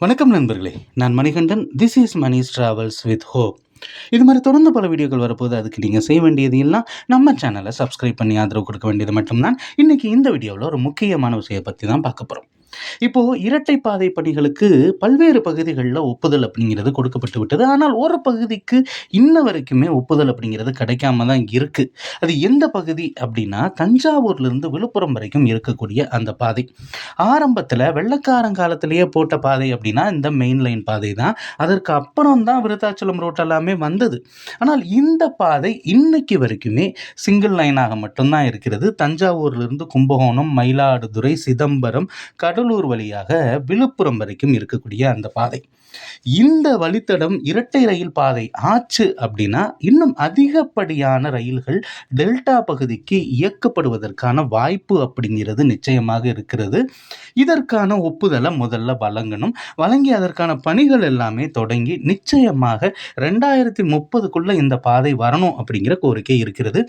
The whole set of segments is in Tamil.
வணக்கம் நண்பர்களே. நான் Manikandan. This is Mani's travels with hope. இது மாதிரி தொடர்ந்து பல வீடியோக்கள் வரப்போது. அதுக்கு நீங்கள் செய்ய வேண்டியது எல்லாம் நம்ம சேனலை சப்ஸ்கிரைப் பண்ணி ஆதரவு கொடுக்க வேண்டியது மட்டும்தான். இன்னைக்கு இந்த வீடியோவில் ஒரு முக்கியமான விஷயம் பற்றி தான் பார்க்க போகிறோம். இப்போ இரட்டை பாதை பணிகளுக்கு பல்வேறு பகுதிகளில் ஒப்புதல் அப்படிங்கிறது கொடுக்கப்பட்டு விட்டது. ஆனால் ஒரு பகுதிக்கு இன்ன வரைக்குமே ஒப்புதல் அப்படிங்கிறது கிடைக்காம தான் இருக்கு. அது எந்த பகுதி அப்படின்னா, தஞ்சாவூர்ல இருந்து விழுப்புரம் வரைக்கும் இருக்கக்கூடிய அந்த பாதை. ஆரம்பத்தில் வெள்ளக்காரங்காலத்திலேயே போட்ட பாதை அப்படின்னா இந்த மெயின் லைன் பாதை தான். அதற்கு அப்புறம் தான் விருத்தாச்சலம் ரோட் எல்லாமே வந்தது. ஆனால் இந்த பாதை இன்னைக்கு வரைக்குமே சிங்கிள் லைனாக மட்டும்தான் இருக்கிறது. தஞ்சாவூர்ல இருந்து கும்பகோணம், மயிலாடுதுறை, சிதம்பரம், கடலூர் வழியாக விழுப்புரம் வரைக்கும் இருக்கக்கூடிய அந்த பாதை. இந்த வழித்தடம் இரட்டை ரயில் பாதை ஆச்சு அப்படின்னா இன்னும் அதிகப்படியான ரயில்கள் டெல்டா பகுதிக்கு இயக்கப்படுவதற்கான வாய்ப்பு அப்படிங்கிறது நிச்சயமாக இருக்கிறது. இதற்கான ஒப்புதலை முதல்ல வழங்கணும். வழங்கி அதற்கான பணிகள் எல்லாமே தொடங்கி நிச்சயமாக 2030க்குள்ள இந்த பாதை வரணும் அப்படிங்கிற கோரிக்கை இருக்கிறது.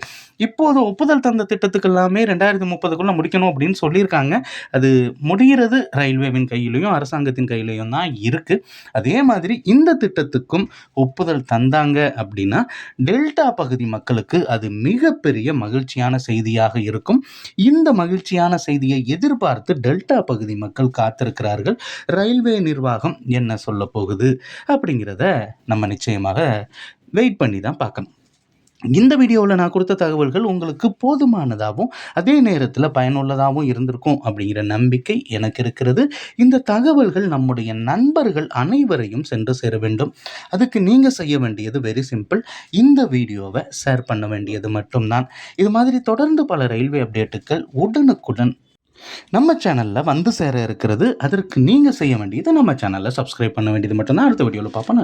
இப்போது ஒப்புதல் தந்த திட்டத்துக்கு எல்லாமே 2030க்குள்ள முடிக்கணும் அப்படின்னு சொல்லியிருக்காங்க. அது முடிகிறது ரயில்வேவின் கையிலையும் அரசாங்கத்தின் கையிலையும் தான் இருக்கு. அதே மாதிரி இந்த திட்டத்துக்கும் ஒப்புதல் தந்தாங்க அப்படின்னா டெல்டா பகுதி மக்களுக்கு அது மிகப்பெரிய மகிழ்ச்சியான செய்தியாக இருக்கும். இந்த மகிழ்ச்சியான செய்தியை எதிர்பார்த்து டெல்டா பகுதி மக்கள் காத்திருக்கிறார்கள். ரயில்வே நிர்வாகம் என்ன சொல்ல போகுது அப்படிங்கிறத நம்ம நிச்சயமாக வெயிட் பண்ணி தான் பார்க்கணும். இந்த வீடியோவில் நான் கொடுத்த தகவல்கள் உங்களுக்கு போதுமானதாகவும் அதே நேரத்தில் பயனுள்ளதாகவும் இருந்திருக்கும் அப்படிங்கிற நம்பிக்கை எனக்கு இருக்கிறது. இந்த தகவல்கள் நம்முடைய நண்பர்கள் அனைவரையும் சென்று சேர வேண்டும். அதுக்கு நீங்கள் செய்ய வேண்டியது வெரி சிம்பிள். இந்த வீடியோவை ஷேர் பண்ண வேண்டியது மட்டும்தான். இது மாதிரி தொடர்ந்து பல ரயில்வே அப்டேட்டுகள் உடனுக்குடன் நம்ம சேனலில் வந்து சேர இருக்கிறது. அதற்கு நீங்கள் செய்ய வேண்டியது நம்ம சேனலில் சப்ஸ்கிரைப் பண்ண வேண்டியது மட்டும்தான். அடுத்த வீடியோவில் பார்ப்போம்.